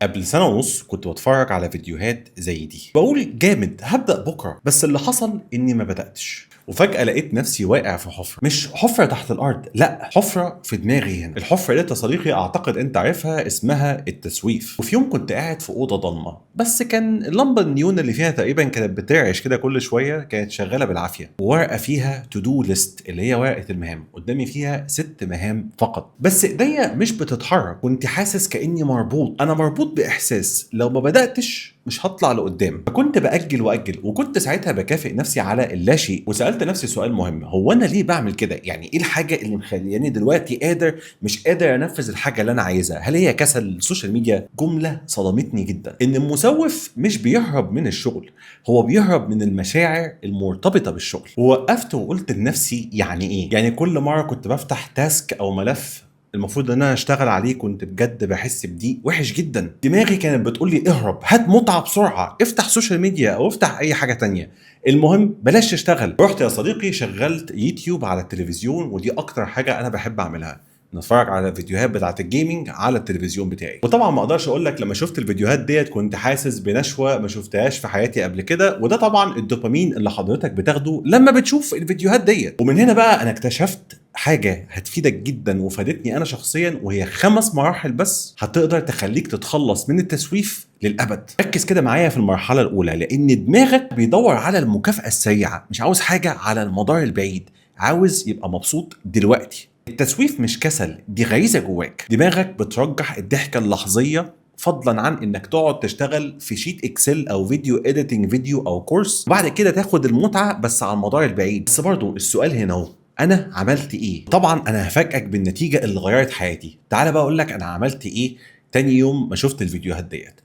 قبل سنة ونص كنت بتفرج على فيديوهات زي دي بقول جامد هبدأ بكرة، بس اللي حصل اني ما بدأتش وفجأة لقيت نفسي واقع في حفرة. مش حفرة تحت الأرض، لا، حفرة في دماغي هنا. الحفرة دي يا صديقي أعتقد أنت عارفها، اسمها التسويف. وفي يوم كنت قاعد في أوضة ضلمة، بس كان اللمبة النيون اللي فيها تقريبا كانت بترعش كده كل شوية، كانت شغالة بالعافية، وورقة فيها تو دو ليست اللي هي ورقة المهام قدامي فيها 6 مهام فقط. بس ايديا مش بتتحرك، كنت حاسس كأني مربوط. أنا مربوط بإحساس لو ما بدأتش مش هطلع لقدام. فكنت بأجل وأجل، وكنت ساعتها بكافئ نفسي على اللاشيء، وسألت نفسي سؤال مهم: هو أنا ليه بعمل كده؟ يعني إيه الحاجة اللي مخلياني دلوقتي مش قادر أنفذ الحاجة اللي أنا عايزها؟ هل هي كسل السوشيال ميديا؟ جملة صدمتني جدا، إن المسوف مش بيهرب من الشغل، هو بيهرب من المشاعر المرتبطة بالشغل. ووقفت وقلت لنفسي يعني إيه؟ يعني كل مرة كنت بفتح تاسك أو ملف المفروض ان انا اشتغل عليه كنت بجد بحس بضيق وحش جدا. دماغي كانت بتقول لي اهرب، هات متعه بسرعه، افتح سوشيال ميديا او افتح اي حاجه تانية، المهم بلاش تشتغل. رحت يا صديقي شغلت يوتيوب على التلفزيون، ودي اكتر حاجه انا بحب اعملها، نتفرج على الفيديوهات بتاعه الجيمنج على التلفزيون بتاعي. وطبعا ما اقدرش اقول لك لما شفت الفيديوهات ديت كنت حاسس بنشوه ما شفتهاش في حياتي قبل كده، وده طبعا الدوبامين اللي حضرتك بتاخده لما بتشوف الفيديوهات ديت. ومن هنا بقى انا اكتشفت حاجه هتفيدك جدا وفادتني انا شخصيا، وهي 5 مراحل بس هتقدر تخليك تتخلص من التسويف للابد. ركز كده معايا في المرحله الاولى، لان دماغك بيدور على المكافاه السريعه، مش عاوز حاجه على المدار البعيد، عاوز يبقى مبسوط دلوقتي. التسويف مش كسل، دي غريزه جواك. دماغك بترجح الضحكه اللحظيه فضلا عن انك تقعد تشتغل في شيت اكسل او فيديو اديتنج فيديو او كورس، وبعد كده تاخد المتعه بس على المدار البعيد. بس برضو السؤال هنا اهو، انا عملت ايه؟ طبعا انا هفاجئك بالنتيجه اللي غيرت حياتي. تعال بقى اقول لك انا عملت ايه. تاني يوم ما شفت الفيديوهات ديت،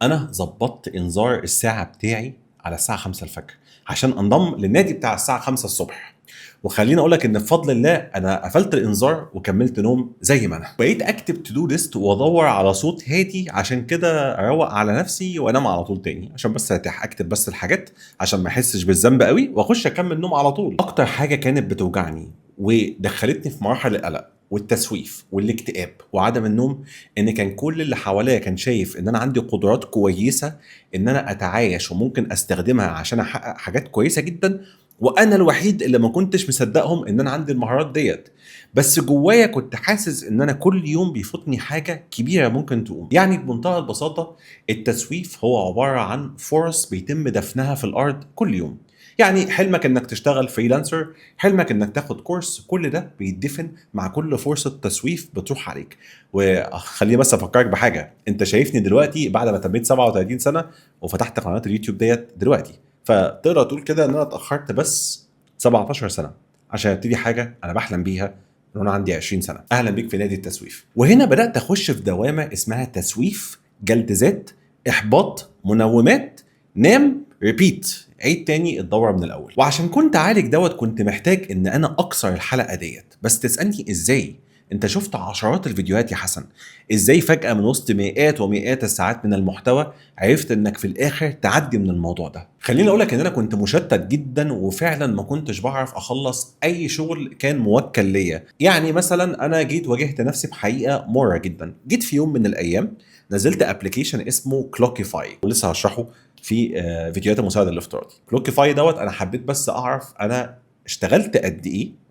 انا ظبطت انذار الساعه بتاعي على الساعه 5 الفجر عشان انضم للنادي بتاع الساعه 5 الصبح. وخليني اقول لك ان بفضل الله انا قفلت الانذار وكملت نوم زي ما انا. بقيت اكتب تو دو ليست وادور على صوت هادي، عشان كده اروق على نفسي وانام على طول تاني، عشان بس ارتاح، اكتب بس الحاجات عشان ما احسش بالذنب قوي واخش اكمل نوم على طول. اكتر حاجه كانت بتوجعني ودخلتني في مراحل القلق والتسويف والاكتئاب وعدم النوم، ان كان كل اللي حواليا كان شايف ان انا عندي قدرات كويسه ان انا اتعايش وممكن استخدمها عشان احقق حاجات كويسه جدا، وانا الوحيد اللي ما كنتش مصدقهم ان انا عندي المهارات ديت. بس جوايا كنت حاسس ان انا كل يوم بيفوتني حاجه كبيره ممكن تقوم. يعني بمنتهى البساطه التسويف هو عباره عن فرص بيتم دفنها في الارض كل يوم. يعني حلمك انك تشتغل فريلانسر، حلمك انك تاخد كورس، كل ده بيدفن مع كل فرصه تسويف بتروح عليك. وخليني بس افكرك بحاجه، انت شايفني دلوقتي بعد ما تميت 37 سنه وفتحت قناه اليوتيوب ديت دلوقتي، فتقدر تقول كده ان انا اتاخرت بس 17 سنه عشان ابتدي حاجه انا بحلم بيها من وانا عندي 20 سنه. اهلا بيك في نادي التسويف. وهنا بدات اخش في دوامه اسمها تسويف، جلد ذات، احباط، منومات، نام، ريبيت، عيد تاني الدوره من الاول. وعشان كنت عالج دوت كنت محتاج ان انا اكسر الحلقه ديت. بس تسالني ازاي؟ انت شفت عشرات الفيديوهات يا حسن، ازاي فجاه من وسط مئات ومئات الساعات من المحتوى عرفت انك في الاخر تعدي من الموضوع ده؟ خليني اقولك ان انا كنت مشتت جدا، وفعلا ما كنتش بعرف اخلص اي شغل كان موكل ليا. يعني مثلا انا جيت واجهت نفسي بحقيقه مره جدا. جيت في يوم من الايام نزلت ابلكيشن اسمه كلوكيفاي، ولسه هشرحه في فيديوهات المساعد الافتراضي. كلوكيفاي دوت انا حبيت بس اعرف انا اشتغلت قد ايه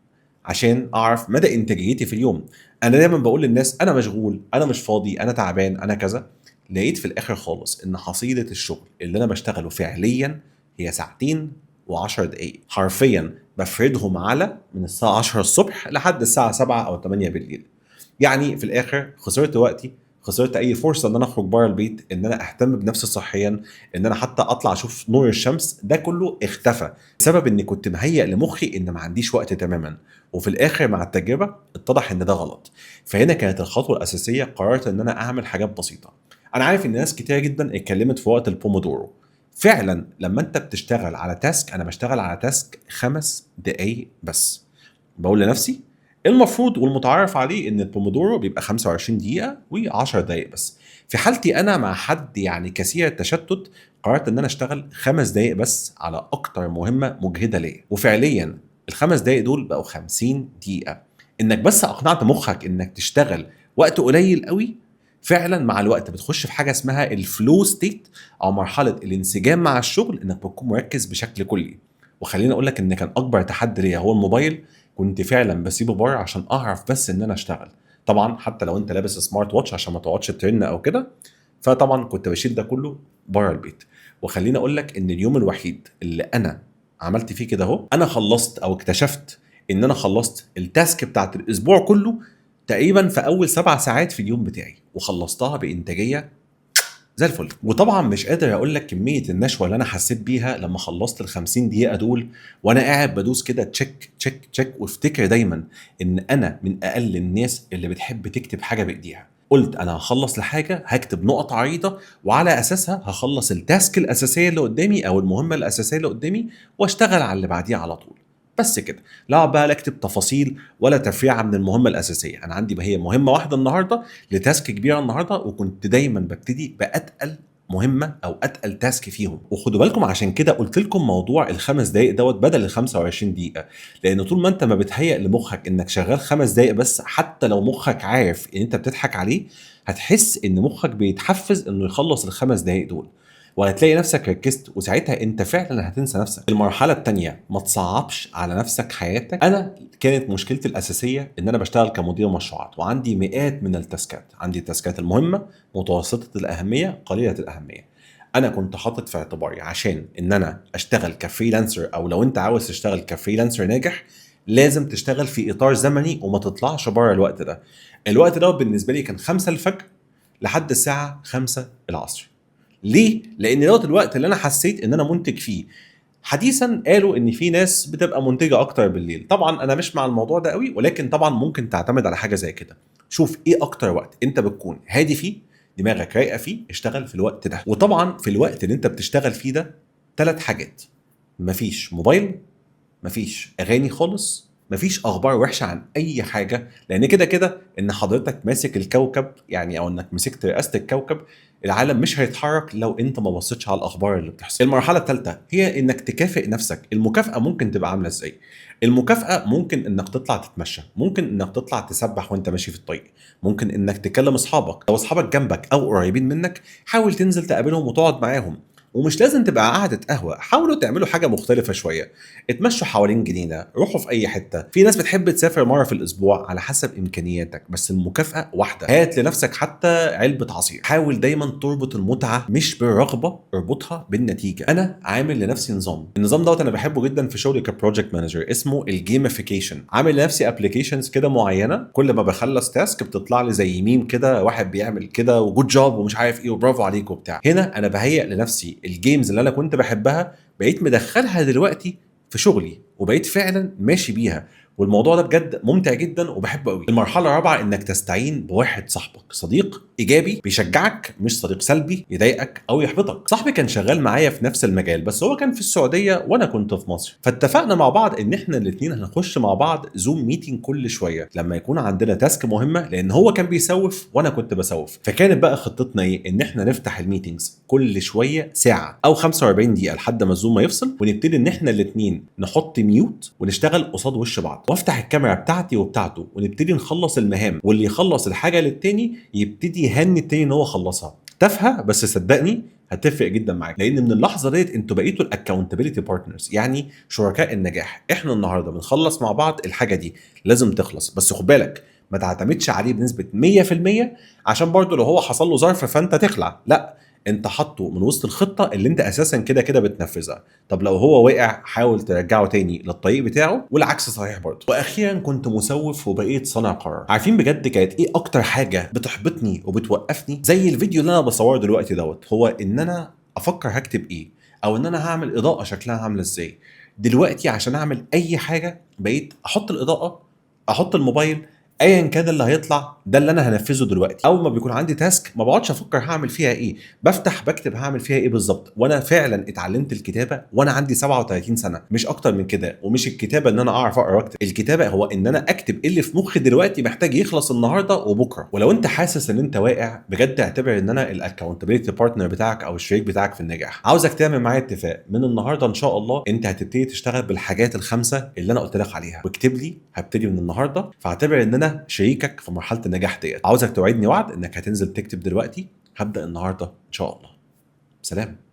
عشان اعرف مدى انتاجيتي في اليوم. انا دايما بقول للناس انا مشغول، انا مش فاضي، انا تعبان، انا كذا. لقيت في الاخر خالص ان حصيله الشغل اللي انا بشتغله فعليا هي ساعتين و10 دقائق، حرفيا بفردهم على من الساعه 10 الصبح لحد الساعه 7 او 8 بالليل. يعني في الاخر خسرت وقتي، خسرت اي فرصه ان انا اخرج بره البيت، ان انا اهتم بنفسي صحيا، ان انا حتى اطلع اشوف نور الشمس، ده كله اختفى بسبب اني كنت مهيئ لمخي ان ما عنديش وقت تماما. وفي الاخر مع التجربه اتضح ان ده غلط. فهنا كانت الخطوه الاساسيه، قررت ان انا اعمل حاجات بسيطه. انا عارف ان ناس كتير جدا اتكلمت في وقت البومودورو. فعلا لما انت بتشتغل على تاسك، انا بشتغل على تاسك 5 دقايق بس، بقول لنفسي المفروض والمتعارف عليه ان البومودورو بيبقى 25 دقيقه و10 دقائق بس. في حالتي انا مع حد يعني كثير التشتت، قررت ان انا اشتغل 5 دقائق بس على اكتر مهمه مجهده ليا. وفعليا ال5 دقائق دول بقوا 50 دقيقه. انك بس اقنعت مخك انك تشتغل وقت قليل قوي، فعلا مع الوقت بتخش في حاجه اسمها الفلو ستيت، او مرحله الانسجام مع الشغل، انك بتكون مركز بشكل كلي. وخليني اقول لك ان كان اكبر تحدي ليا هو الموبايل. كنت فعلا بسيبه بره عشان اعرف بس ان انا اشتغل. طبعا حتى لو انت لابس سمارت واتش عشان ما تقعدش ترن او كده، فطبعا كنت بشيل ده كله بره البيت. وخليني اقول لك ان اليوم الوحيد اللي انا عملت فيه كده اهو، انا خلصت او اكتشفت ان انا خلصت التاسك بتاعت الاسبوع كله تقريبا في اول 7 ساعات في اليوم بتاعي، وخلصتها بانتاجيه زي الفل. وطبعا مش قادر اقول لك كميه النشوه اللي انا حسيت بيها لما خلصت ال 50 دقيقه دول، وانا قاعد بدوس كده تشيك تشيك تشيك. وافتكر دايما ان انا من اقل الناس اللي بتحب تكتب حاجه بايديها. قلت انا هخلص لحاجه هكتب نقط عريضه، وعلى اساسها هخلص التاسك الاساسيه اللي قدامي او المهمه الاساسيه اللي قدامي، واشتغل على اللي بعديه على طول. بس كده، لا أقعد بقى لا اكتب تفاصيل ولا تفريعه من المهمه الاساسيه. انا عندي هي مهمه واحده النهارده لتاسك كبيره النهارده، وكنت دايما ببتدي باتقل مهمه او اتقل تاسك فيهم. وخدوا بالكم عشان كده قلت لكم موضوع ال5 دقائق دوت بدل ال 25 دقيقه، لان طول ما انت ما بتهيئ لمخك انك شغال 5 دقائق بس، حتى لو مخك عارف ان انت بتضحك عليه، هتحس ان مخك بيتحفز انه يخلص ال5 دقائق دول، وهتلاقي نفسك ركزت، وساعتها انت فعلا هتنسى نفسك. المرحله الثانيه، ما تصعبش على نفسك حياتك. انا كانت مشكلتي الاساسيه ان انا بشتغل كمدير مشروعات، وعندي مئات من التاسكات. عندي التاسكات المهمه، متوسطه الاهميه، قليله الاهميه. انا كنت حاطط في اعتباري عشان ان انا اشتغل كفريلانسر، او لو انت عاوز تشتغل كفريلانسر ناجح، لازم تشتغل في اطار زمني وما تطلعش بره الوقت ده. الوقت ده بالنسبه لي كان 5 الفجر لحد الساعه 5 العصر. ليه؟ لان دوت الوقت اللي انا حسيت ان انا منتج فيه. حديثا قالوا ان في ناس بتبقى منتجه اكتر بالليل. طبعا انا مش مع الموضوع ده قوي، ولكن طبعا ممكن تعتمد على حاجه زي كده. شوف ايه اكتر وقت انت بتكون هادي فيه، دماغك رايقه فيه، اشتغل في الوقت ده. وطبعا في الوقت اللي انت بتشتغل فيه ده، 3 حاجات: مفيش موبايل، مفيش اغاني خالص، مفيش اخبار وحشه عن اي حاجه. لان كده كده ان حضرتك ماسك الكوكب، يعني او انك مسكت رئاسه الكوكب، العالم مش هيتحرك لو انت ما بصيتش على الاخبار اللي بتحصل. المرحله الثالثه هي انك تكافئ نفسك. المكافاه ممكن تبقى عامله ازاي؟ المكافاه ممكن انك تطلع تتمشى، ممكن انك تطلع تسبح وانت ماشي في الطريق، ممكن انك تكلم اصحابك. لو اصحابك جنبك او قريبين منك، حاول تنزل تقابلهم وتقعد معاهم. ومش لازم تبقى قعدة قهوة، حاولوا تعملوا حاجة مختلفة شوية. اتمشوا حوالين جنينة، روحوا في أي حتة. في ناس بتحب تسافر مرة في الأسبوع، على حسب إمكانياتك، بس المكافأة واحدة. هات لنفسك حتى علبة عصير. حاول دايما تربط المتعة مش بالرغبة، اربطها بالنتيجة. أنا عامل لنفسي نظام، النظام دوت أنا بحبه جدا في شغلي كبروجكت مانجر، اسمه الجيميفيكيشن. عامل لنفسي ابلكيشنز كده معينة، كل ما بخلص تاسك بتطلع لي زي ميم كده، واحد بيعمل كده وجود جوب ومش عارف ايه وبرافو عليك وبتاع. هنا انا بهيئ لنفسي الجيمز اللي انا كنت بحبها، بقيت مدخلها دلوقتي في شغلي، وبقيت فعلا ماشي بيها. والموضوع ده بجد ممتع جدا وبحبه قوي. المرحله الرابعه انك تستعين بواحد صاحبك، صديق ايجابي بيشجعك، مش صديق سلبي يضايقك او يحبطك. صاحبي كان شغال معايا في نفس المجال، بس هو كان في السعوديه وانا كنت في مصر، فاتفقنا مع بعض ان احنا الاثنين هنخش مع بعض زوم ميتنج كل شويه لما يكون عندنا تاسك مهمه، لان هو كان بيسوف وانا كنت بسوف. فكانت بقى خطتنا ايه؟ ان احنا نفتح الميتنجز كل شويه ساعه او 45 دقيقه لحد ما الزوم ما يفصل، ونبتدي ان احنا الاثنين نحط ميوت ونشتغل قصاد وش بعض، وافتح الكاميرا بتاعتي وبتاعته، ونبتدي نخلص المهام، واللي يخلص الحاجه للتاني يبتدي يهني التاني ان هو خلصها. تافهه بس صدقني هتفرق جدا معاك، لان من اللحظه ديت انتوا بقيتوا الاكونتابيلتي بارتنرز، يعني شركاء النجاح. احنا النهارده بنخلص مع بعض الحاجه دي، لازم تخلص. بس خد بالك، ما تعتمدش عليه بنسبه 100%، عشان برضه لو هو حصل له ظرف فانت تخلع، لا، انت حاطه من وسط الخطه اللي انت اساسا كده كده بتنفذها. طب لو هو وقع، حاول ترجعه تاني للطريق بتاعه، والعكس صحيح برضه. واخيرا كنت مسوف وبقيت صانع قرار. عارفين بجد كانت ايه اكتر حاجه بتحبطني وبتوقفني؟ زي الفيديو اللي انا بصوره دلوقتي دوت، هو ان انا افكر هكتب ايه، او ان انا هعمل اضاءه شكلها عامله ازاي. دلوقتي عشان اعمل اي حاجه بقيت احط الاضاءه، احط الموبايل، ايا كان اللي هيطلع ده اللي انا هنفذه دلوقتي. اول ما بيكون عندي تاسك ما بقعدش افكر هعمل فيها ايه، بفتح بكتب هعمل فيها ايه بالظبط. وانا فعلا اتعلمت الكتابه وانا عندي 37 سنه، مش اكتر من كده. ومش الكتابه ان انا اعرف اقرا واكتب، الكتابه هو ان انا اكتب اللي في مخي دلوقتي محتاج يخلص النهارده وبكره. ولو انت حاسس ان انت واقع بجد، اعتبر ان انا الاكونتابيلتي بارتنر بتاعك او الشريك بتاعك في النجاح. عاوزك تعمل معايا اتفاق من النهارده ان شاء الله، انت هتبتدي تشتغل بالحاجات ال5 اللي انا قلت لك عليها، واكتب لي هبتدي من النهارده. فاعتبر ان انا انا شريكك في مرحله النجاح ديت. عاوزك توعدني وعد انك هتنزل تكتب دلوقتي. هبدا النهارده ان شاء الله. سلام.